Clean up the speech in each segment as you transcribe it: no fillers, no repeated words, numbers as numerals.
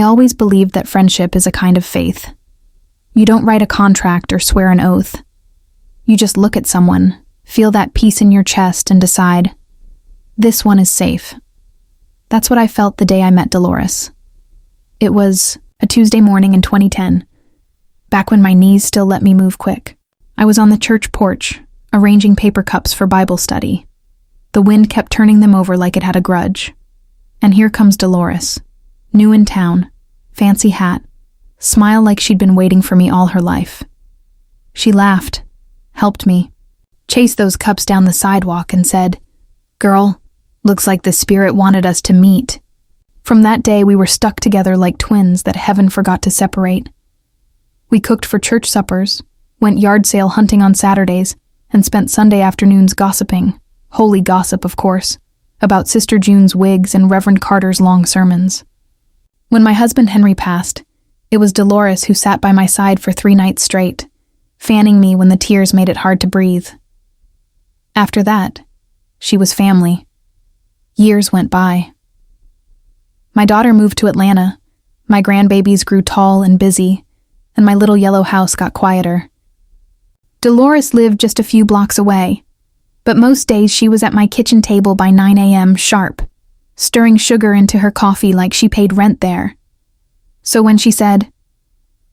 always believed that friendship is a kind of faith. You don't write a contract or swear an oath. You just look at someone, feel that peace in your chest, and decide, this one is safe. That's what I felt the day I met Delores. It was a Tuesday morning in 2010, back when my knees still let me move quick. I was on the church porch, arranging paper cups for Bible study. The wind kept turning them over like it had a grudge. And here comes Delores, new in town, fancy hat, smile like she'd been waiting for me all her life. She laughed, helped me, chased those cups down the sidewalk and said, "Girl, looks like the Spirit wanted us to meet." From that day, we were stuck together like twins that heaven forgot to separate. We cooked for church suppers, went yard sale hunting on Saturdays, and spent Sunday afternoons gossiping, holy gossip, of course, about Sister June's wigs and Reverend Carter's long sermons. When my husband Henry passed, it was Delores who sat by my side for 3 nights straight, fanning me when the tears made it hard to breathe. After that, she was family. Years went by. My daughter moved to Atlanta, my grandbabies grew tall and busy, and my little yellow house got quieter. Delores lived just a few blocks away, but most days she was at my kitchen table by 9 a.m. sharp, stirring sugar into her coffee like she paid rent there. So when she said,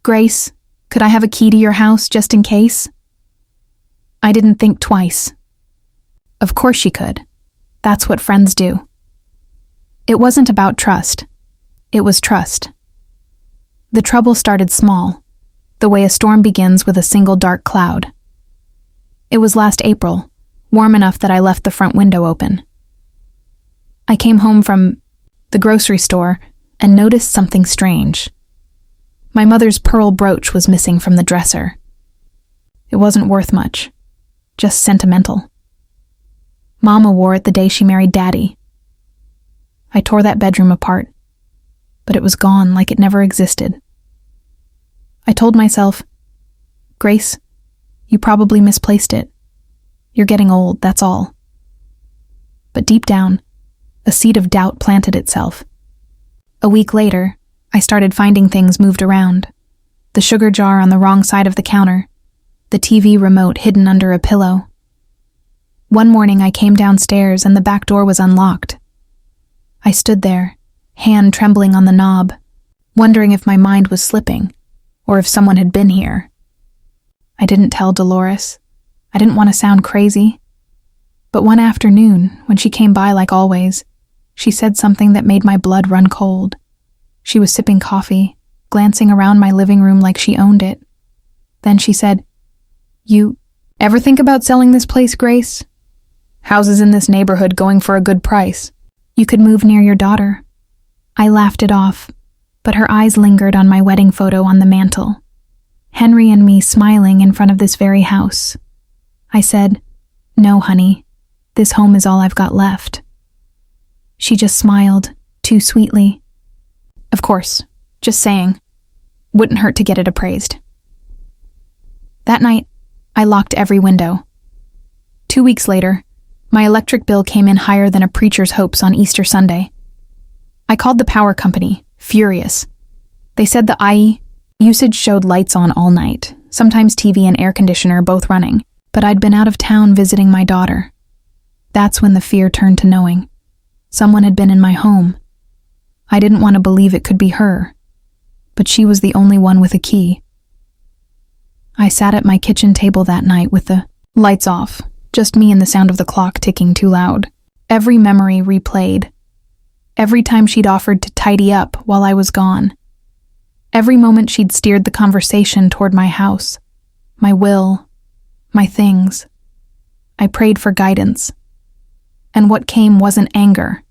"Grace, could I have a key to your house just in case?" I didn't think twice. Of course she could. That's what friends do. It wasn't about trust. It was trust. The trouble started small, the way a storm begins with a single dark cloud. It was last April, warm enough that I left the front window open. I came home from the grocery store and noticed something strange. My mother's pearl brooch was missing from the dresser. It wasn't worth much, just sentimental. Mama wore it the day she married Daddy. I tore that bedroom apart, but it was gone like it never existed. I told myself, "Grace, you probably misplaced it. You're getting old, that's all." But deep down, a seed of doubt planted itself. A week later, I started finding things moved around. The sugar jar on the wrong side of the counter, the TV remote hidden under a pillow. One morning I came downstairs and the back door was unlocked. I stood there, hand trembling on the knob, wondering if my mind was slipping, or if someone had been here. I didn't tell Delores. I didn't want to sound crazy. But one afternoon, when she came by like always, she said something that made my blood run cold. She was sipping coffee, glancing around my living room like she owned it. Then she said, "You ever think about selling this place, Grace? Houses in this neighborhood going for a good price. You could move near your daughter." I laughed it off, but her eyes lingered on my wedding photo on the mantel. Henry and me smiling in front of this very house. I said, "No, honey, this home is all I've got left." She just smiled, too sweetly. Of course, just saying. Wouldn't hurt to get it appraised. That night, I locked every window. 2 weeks later, my electric bill came in higher than a preacher's hopes on Easter Sunday. I called the power company, furious. They said the IE usage showed lights on all night, sometimes TV and air conditioner both running, but I'd been out of town visiting my daughter. That's when the fear turned to knowing. Someone had been in my home. I didn't want to believe it could be her, but she was the only one with a key. I sat at my kitchen table that night with the lights off, just me and the sound of the clock ticking too loud. Every memory replayed. Every time she'd offered to tidy up while I was gone. Every moment she'd steered the conversation toward my house, my will, my things. I prayed for guidance. And what came wasn't anger.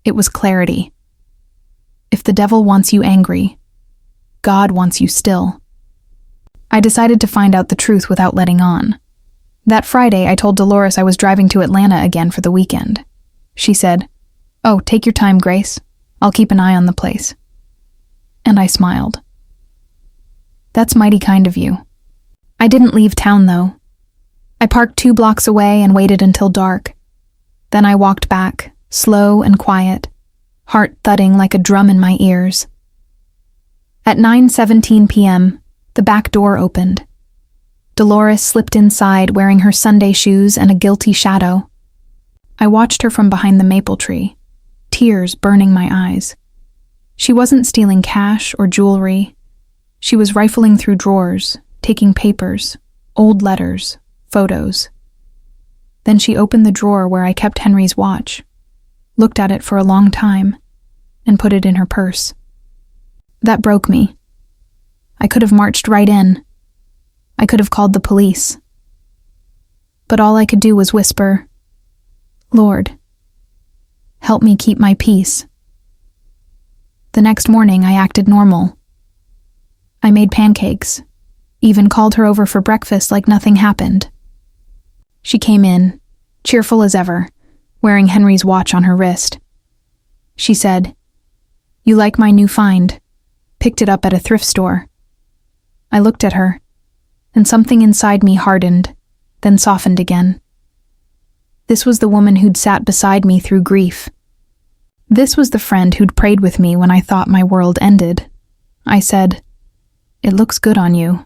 It was clarity. If the devil wants you angry, God wants you still. I decided to find out the truth without letting on. That Friday, I told Delores I was driving to Atlanta again for the weekend. She said, "Oh, take your time, Grace. I'll keep an eye on the place." And I smiled. That's mighty kind of you. I didn't leave town, though. I parked 2 blocks away and waited until dark. Then I walked back, slow and quiet, heart thudding like a drum in my ears. At 9:17 p.m., the back door opened. Delores slipped inside wearing her Sunday shoes and a guilty shadow. I watched her from behind the maple tree, tears burning my eyes. She wasn't stealing cash or jewelry. She was rifling through drawers, taking papers, old letters, photos. Then she opened the drawer where I kept Henry's watch, looked at it for a long time, and put it in her purse. That broke me. I could have marched right in. I could have called the police. But all I could do was whisper, "Lord, help me keep my peace." The next morning, I acted normal. I made pancakes, even called her over for breakfast like nothing happened. She came in, cheerful as ever, wearing Henry's watch on her wrist. She said, "You like my new find? Picked it up at a thrift store." I looked at her, and something inside me hardened, then softened again. This was the woman who'd sat beside me through grief. This was the friend who'd prayed with me when I thought my world ended. I said, "It looks good on you."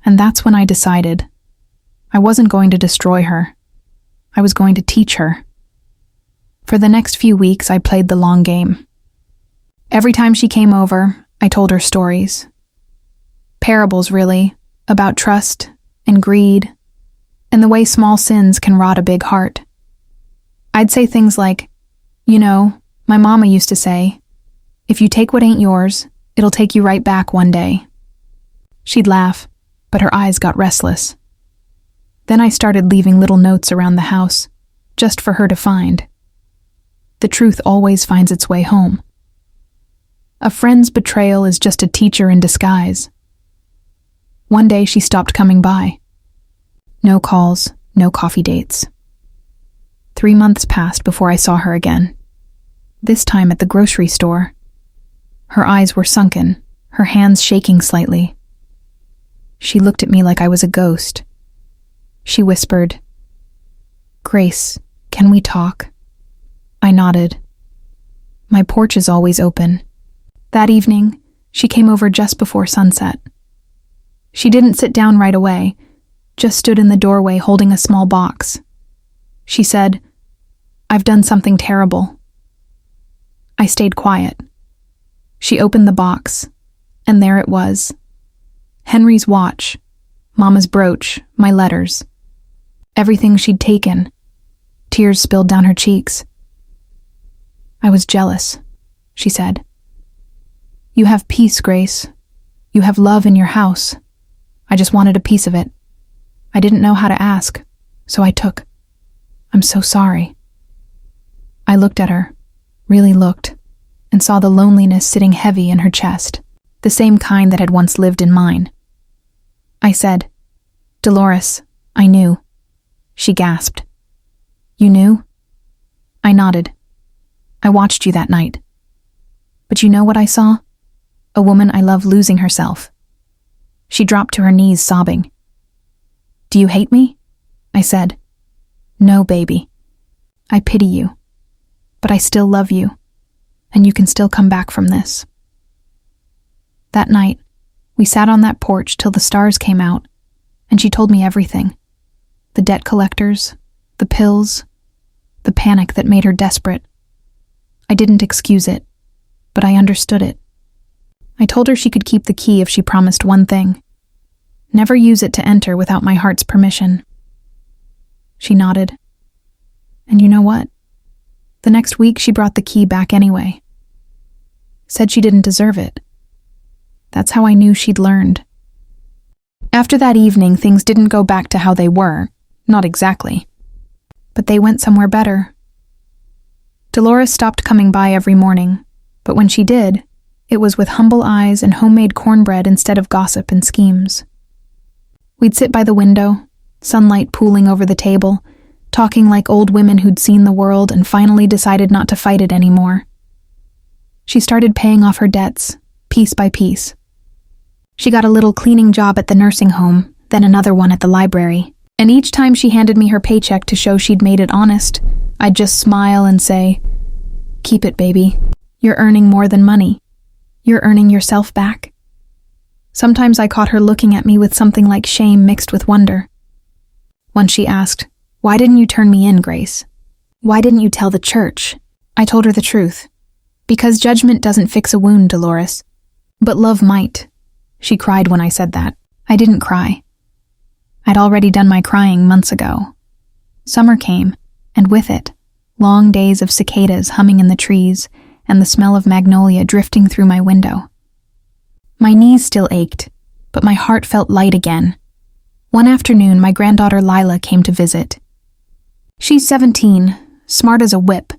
And that's when I decided I wasn't going to destroy her. I was going to teach her. For the next few weeks, I played the long game. Every time she came over, I told her stories. Parables, really, about trust and greed, and the way small sins can rot a big heart. I'd say things like, "You know, my mama used to say, if you take what ain't yours, it'll take you right back one day." She'd laugh, but her eyes got restless. Then I started leaving little notes around the house, just for her to find. The truth always finds its way home. A friend's betrayal is just a teacher in disguise. One day she stopped coming by. No calls, no coffee dates. 3 months passed before I saw her again. This time at the grocery store. Her eyes were sunken, her hands shaking slightly. She looked at me like I was a ghost. She whispered, "Grace, can we talk?" I nodded. My porch is always open. That evening, she came over just before sunset. She didn't sit down right away, just stood in the doorway holding a small box. She said, "I've done something terrible." I stayed quiet. She opened the box, and there it was. Henry's watch, Mama's brooch, my letters. Everything she'd taken. Tears spilled down her cheeks. "I was jealous," she said. "You have peace, Grace. You have love in your house. I just wanted a piece of it. I didn't know how to ask, so I took. I'm so sorry." I looked at her, really looked, and saw the loneliness sitting heavy in her chest, the same kind that had once lived in mine. I said, "Delores, I knew." She gasped. "You knew?" I nodded. "I watched you that night. But you know what I saw? A woman I love losing herself." She dropped to her knees, sobbing. "Do you hate me?" I said. "No, baby. I pity you. But I still love you, and you can still come back from this." That night, we sat on that porch till the stars came out, and she told me everything. The debt collectors, the pills, the panic that made her desperate. I didn't excuse it, but I understood it. I told her she could keep the key if she promised one thing: never use it to enter without my heart's permission. She nodded. And you know what? The next week she brought the key back anyway. Said she didn't deserve it. That's how I knew she'd learned. After that evening, things didn't go back to how they were. Not exactly. But they went somewhere better. Delores stopped coming by every morning, but when she did, it was with humble eyes and homemade cornbread instead of gossip and schemes. We'd sit by the window, sunlight pooling over the table, talking like old women who'd seen the world and finally decided not to fight it anymore. She started paying off her debts, piece by piece. She got a little cleaning job at the nursing home, then another one at the library, and each time she handed me her paycheck to show she'd made it honest, I'd just smile and say, "Keep it, baby. You're earning more than money. You're earning yourself back." Sometimes I caught her looking at me with something like shame mixed with wonder. Once she asked, "Why didn't you turn me in, Grace? Why didn't you tell the church?" I told her the truth. "Because judgment doesn't fix a wound, Delores. But love might." She cried when I said that. I didn't cry. I'd already done my crying months ago. Summer came, and with it, long days of cicadas humming in the trees and the smell of magnolia drifting through my window. My knees still ached, but my heart felt light again. One afternoon, my granddaughter Lila came to visit. She's 17, smart as a whip,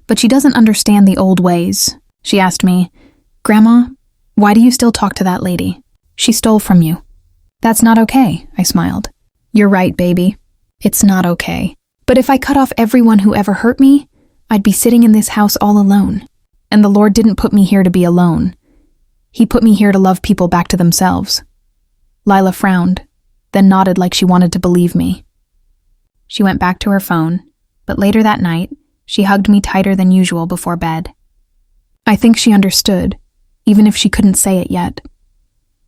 but she doesn't understand the old ways. She asked me, "Grandma, why do you still talk to that lady? She stole from you." "That's not okay," I smiled. "You're right, baby. It's not okay. But if I cut off everyone who ever hurt me, I'd be sitting in this house all alone. And the Lord didn't put me here to be alone. He put me here to love people back to themselves." Lila frowned, then nodded like she wanted to believe me. She went back to her phone, but later that night, she hugged me tighter than usual before bed. I think she understood, even if she couldn't say it yet.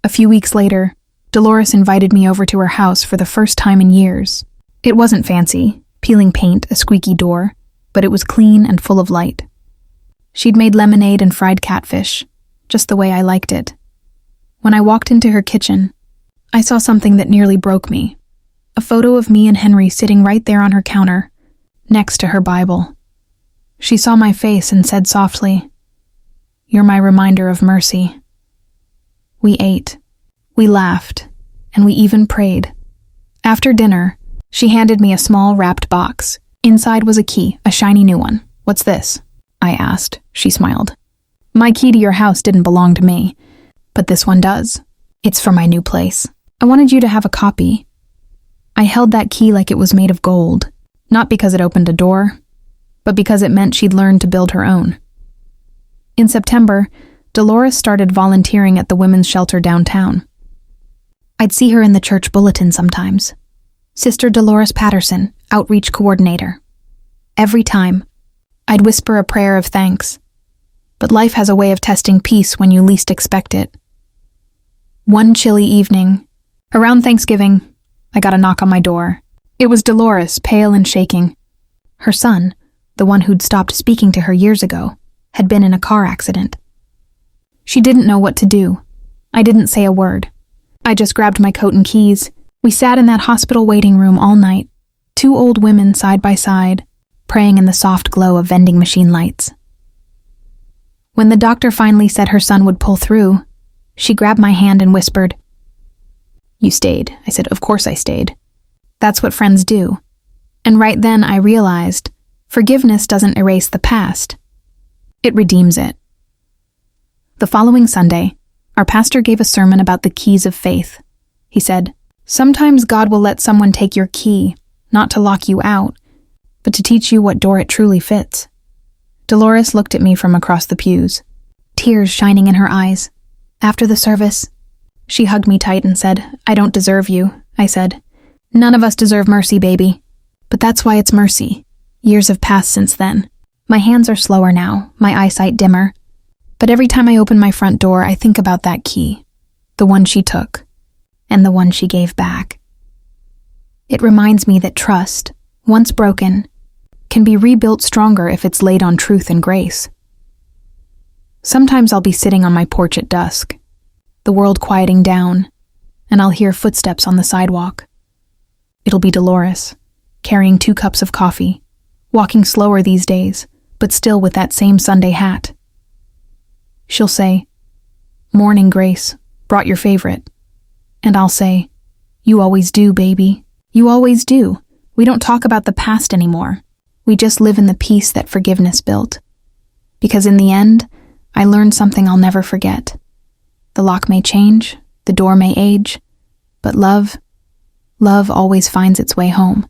A few weeks later, Delores invited me over to her house for the first time in years. It wasn't fancy, peeling paint, a squeaky door, but it was clean and full of light. She'd made lemonade and fried catfish, just the way I liked it. When I walked into her kitchen, I saw something that nearly broke me. A photo of me and Henry sitting right there on her counter, next to her Bible. She saw my face and said softly, "You're my reminder of mercy." We ate, we laughed, and we even prayed. After dinner, she handed me a small wrapped box. Inside was a key, a shiny new one. "What's this?" I asked. She smiled. "My key to your house didn't belong to me, but this one does. It's for my new place. I wanted you to have a copy." I held that key like it was made of gold, not because it opened a door, but because it meant she'd learned to build her own. In September, Delores started volunteering at the women's shelter downtown. I'd see her in the church bulletin sometimes. Sister Delores Patterson, Outreach Coordinator. Every time, I'd whisper a prayer of thanks. But life has a way of testing peace when you least expect it. One chilly evening, around Thanksgiving, I got a knock on my door. It was Delores, pale and shaking. Her son, the one who'd stopped speaking to her years ago, had been in a car accident. She didn't know what to do. I didn't say a word. I just grabbed my coat and keys. We sat in that hospital waiting room all night, two old women side by side, praying in the soft glow of vending machine lights. When the doctor finally said her son would pull through, she grabbed my hand and whispered, "You stayed." I said, "Of course I stayed. That's what friends do." And right then I realized, forgiveness doesn't erase the past. It redeems it. The following Sunday, our pastor gave a sermon about the keys of faith. He said, "Sometimes God will let someone take your key, not to lock you out, but to teach you what door it truly fits." Delores looked at me from across the pews, tears shining in her eyes. After the service, she hugged me tight and said, "I don't deserve you." I said, "None of us deserve mercy, baby. But that's why it's mercy. Years have passed since then. My hands are slower now, my eyesight dimmer. But every time I open my front door, I think about that key, the one she took, and the one she gave back. It reminds me that trust, once broken, can be rebuilt stronger if it's laid on truth and grace. Sometimes I'll be sitting on my porch at dusk, the world quieting down, and I'll hear footsteps on the sidewalk. It'll be Delores, carrying 2 cups of coffee, walking slower these days, but still with that same Sunday hat. She'll say, "Morning, Grace, brought your favorite." And I'll say, "You always do, baby. You always do. We don't talk about the past anymore. We just live in the peace that forgiveness built. Because in the end, I learned something I'll never forget. The lock may change, the door may age, but love always finds its way home."